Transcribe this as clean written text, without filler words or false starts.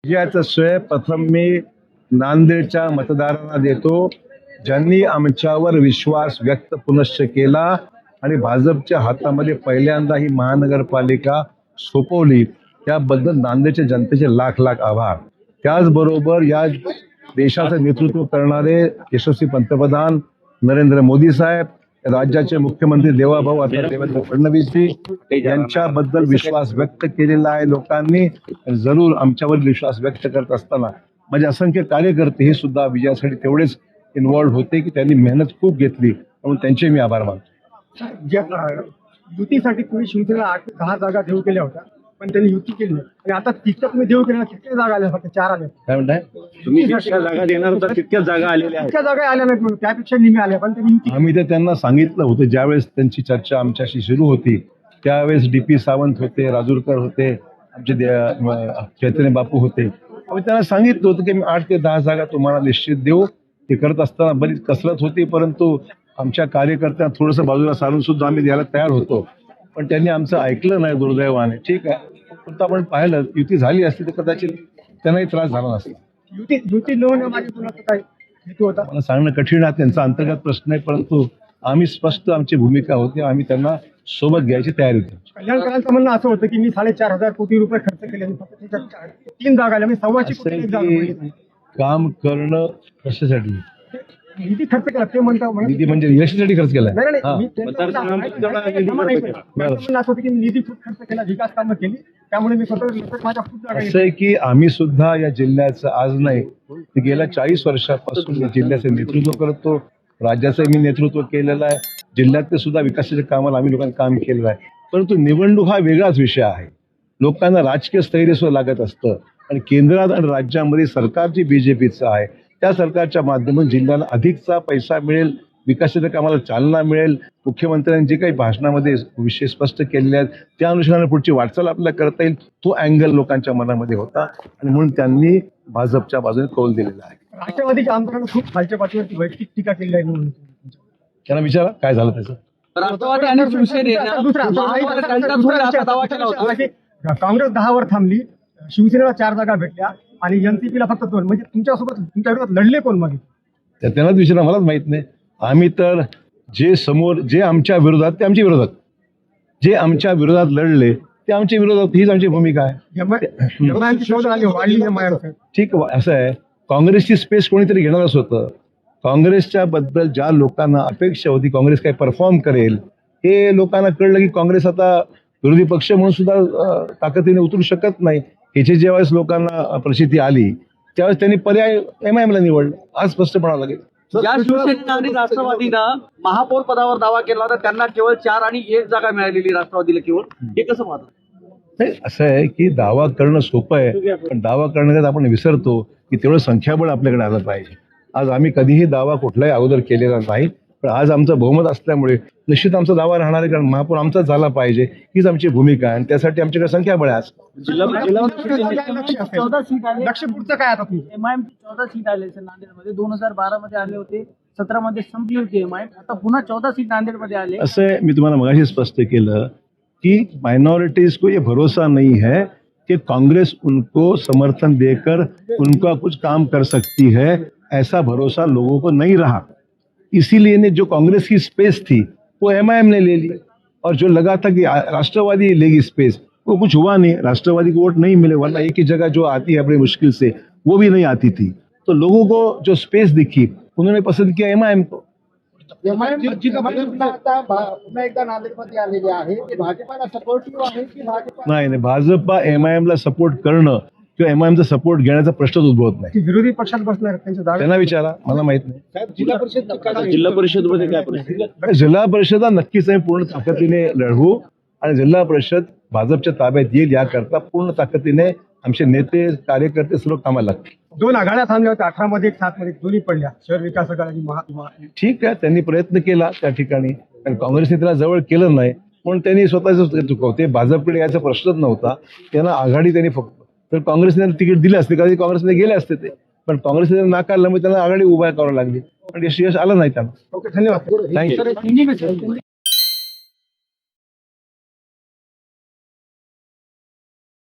विजयाचा श्रेय प्रथम मी नांदेडच्या मतदारांना देतो, ज्यांनी आमच्यावर विश्वास व्यक्त पुनश्च केला आणि भाजपच्या हातामध्ये पहिल्यांदा ही महानगरपालिका सोपवली, त्याबद्दल नांदेडच्या जनतेचे लाख लाख आभार। त्याचबरोबर या देशाचं नेतृत्व करणारे यशस्वी पंतप्रधान नरेंद्र मोदी साहेब, राज्याचे मुख्यमंत्री देवाभाऊ अर्थात देवेंद्र फडणवीसजी यांच्याबद्दल विश्वास व्यक्त केलेला आहे लोकांनी। जरूर आमच्यावर विश्वास व्यक्त करत असताना माझे असंख्य कार्यकर्ते हे सुद्धा विजयासाठी तेवढेच इन्व्हॉल्व होते की त्यांनी मेहनत खूप घेतली, म्हणून त्यांचे मी आभार मानतो। युतीसाठी तुम्ही शिवसेनेला 8 ते 10 जागा देऊ केल्या होत्या, पण त्यांनी युती केली नाही आणि आता तिथं तुम्ही देऊ केल्या किती जागा आल्या? फक्त 4 आल्या। काय म्हणताय तुम्ही जितक्या जागा देणार होता तितक्याच जागा आलेल्या आहेत। तितक्या जागा आल्या नाहीत, त्यापेक्षा निम्मे आल्या, पण त्यांनी युती आम्ही तर त्यांना सांगितलं होतं, ज्यावेळेस त्यांची चर्चा आमच्याशी सुरू होती त्यावेळेस DP सावंत होते, राजूरकर होते, आमचे चैतन्य बापू होते। आम्ही त्यांना सांगितलं होतं की मी 8 ते 10 जागा तुम्हाला निश्चित देऊ। ते करत असताना बरीच कसरत होती, परंतु आमच्या कार्यकर्त्यांना थोडंसं बाजूला सारून सुद्धा आम्ही द्यायला तयार होतो, पण त्यांनी आमचं ऐकलं नाही दुर्दैवाने। ठीक आहे, फक्त आपण पाहिलं युती झाली असती तर कदाचित त्यांनाही त्रास झाला नसता। युती न होण्यामागे कुणाचा काय हेतू होता? मला सांगणं कठीण आहे, त्यांचा अंतर्गत प्रश्न आहे, परंतु आम्ही स्पष्ट आमची भूमिका होती, आम्ही त्यांना सोबत घ्यायची तयारी होती। कल्याणकरांचं म्हणणं असं होतं की मी 4.5 कोटी रुपये खर्च केले आणि फक्त त्याच्यात 3 जागा आल्या, मी 2.25 असं आहे कोटी जागा की मिळाली. काम करणं कशासाठी? निधी खर्च केला ते म्हणतात निधी म्हणजे यशासाठी खर्च केलाय। नाही नाही, हा. मी त्यांचं म्हणणं असं होतं की मी निधी खूप खर्च केला, विकास कामं केली, त्यामुळे मी स्वतः माझ्या खूप जागा असं आहे की आम्ही सुद्धा या जिल्ह्याचं आज नाही तर गेल्या 40 वर्षापासून या जिल्ह्याचं नेतृत्व करतो। राज्याचं मी नेतृत्व केलेलं आहे, जिल्ह्यातले सुद्धा विकासाच्या कामाला आम्ही लोकांनी काम केलेलं आहे। परंतु निवडणूक हा वेगळाच विषय आहे, लोकांना राजकीय स्थैर्य सुद्धा लागत असतं आणि केंद्रात आणि राज्यामध्ये सरकारची BJPचं आहे, त्या सरकारच्या माध्यमातून जिल्ह्याला अधिकचा पैसा मिळेल, विकासाच्या कामाला चालना मिळेल। मुख्यमंत्र्यांनी जे काही भाषणामध्ये विषय स्पष्ट केलेले आहेत त्या अनुषंगाने पुढची वाटचाल आपल्याला करता येईल, तो अँगल लोकांच्या मनामध्ये होता आणि म्हणून त्यांनी भाजपच्या बाजूने कौल दिलेला आहे। राष्ट्रवादीच्या आमदारांना खूप खालच्या पातळीवरती वैयक्तिक टीका केली आहे म्हणून त्यांना विचारा काय झालं त्याचं। राष्ट्रवादी आणि शिवसेनेनं दुसरा दावा केला होता। काँग्रेस 10 वर थांबली, शिवसेनेला 4 जागा भेटल्या आणि NCPला फक्त 2, म्हणजे तुमच्यासोबत तुमच्या विरोधात लढले कोण? मग त्यांनाच विचारा, मलाच माहित नाही। आम्ही तर जे आमच्या विरोधात ते आमच्या विरोधात, जे आमच्या विरोधात लढले ते आमच्या विरोधात, हीच आमची भूमिका आहे। वाढली ठीक असं आहे, काँग्रेसची स्पेस कोणीतरी घेणारच होतं। काँग्रेसच्या बद्दल ज्या लोकांना अपेक्षा होती काँग्रेस काय परफॉर्म करेल, हे लोकांना कळलं की काँग्रेस आता विरोधी पक्ष म्हणून सुद्धा ताकदीने उतरू शकत नाही। ह्याची ज्यावेळेस लोकांना प्रचिती आली त्यावेळेस त्यांनी पर्याय MIM ला निवडलं, आज स्पष्ट म्हणावं लागेल। या शिवसेनेनं आणि राष्ट्रवादीनं महापौर पदावर दावा केला होता, त्यांना केवळ 4 आणि 1 जागा मिळालेली राष्ट्रवादीला केवळ, हे कसं पाहता? नाही, असं आहे की दावा करणं सोपं आहे, पण दावा करण्यात आपण विसरतो की तेवढं संख्याबळ आपल्याकडे आलं पाहिजे। आज आम्ही कधीही दावा कुठलाही अगोदर केलेला नाही, पण आज आमचं बहुमत असल्यामुळे निश्चित आमचा दावा राहणार आहे, कारण महापौर आमचाच झाला पाहिजे, हीच आमची भूमिका आहे आणि त्यासाठी आमच्याकडे संख्याबळ आहे। आज लक्ष पुढचं काय आता तुम्ही? MIM 14 सीट आले नांदेडमध्ये, 2012 मध्ये आले होते, 17 मध्ये संपली होती MIM, आता पुन्हा 14 सीट नांदेडमध्ये आले। असं आहे, मी तुम्हाला मगाशी स्पष्ट केलं की माइनॉरिटीज को ये भरोसा नहीं है कि कांग्रेस उनको समर्थन देकर उनका कुछ काम कर सकती है, ऐसा भरोसा लोगों को नहीं रहा। इसीलिए ने जो कांग्रेस की स्पेस थी वो MIM ने ले ली, और जो लगा था कि राष्ट्रवादी लेगी स्पेस, वो कुछ हुआ नहीं, राष्ट्रवादी को वोट नहीं मिले, वरना एक ही जगह जो आती है बड़ी मुश्किल से वो भी नहीं आती थी। तो लोगों को जो स्पेस दिखी उन्होंने पसंद किया MIM को। पुन्हा एकदा नांदेडमध्ये आलेले आहे, ते भाजपाला सपोर्टिव्ह आहे की भाजपा? नाही, भाजपा MIM ला सपोर्ट करणं किंवा MIM चा सपोर्ट घेण्याचा प्रश्नच उद्भवत नाही। विरोधी पक्षात बसणार त्यांच्या जागा? त्यांना विचारा, मला माहित नाही। जिल्हा परिषदमध्ये काय परिस्थिती? जिल्हा परिषद नक्कीच आम्ही पूर्ण ताकदीने लढवू आणि जिल्हा परिषद भाजपच्या ताब्यात येईल याकरता पूर्ण ताकदीने आमचे नेते कार्यकर्ते सर्व कामाला लागतील। 2 आघाड्या थांबल्या होत्या, 18 मध्ये 7 मध्ये दोन्ही पडल्या, शहर विकास आघाडी महात्मा। ठीक आहे, त्यांनी प्रयत्न केला त्या ठिकाणी, आणि काँग्रेसने त्याला जवळ केलं नाही म्हणून त्यांनी स्वतःच चुकवते, भाजपकडे यायचा प्रश्नच नव्हता। त्यांना आघाडी त्यांनी फक्त, तर काँग्रेसने तिकीट दिले असते, कधी काँग्रेसने गेले असते ते, पण काँग्रेसने नाकारलं, मग त्यांना आघाडी उभा करावी लागली, पण यश आलं नाही त्यांना। ओके, धन्यवाद। थँक्यू।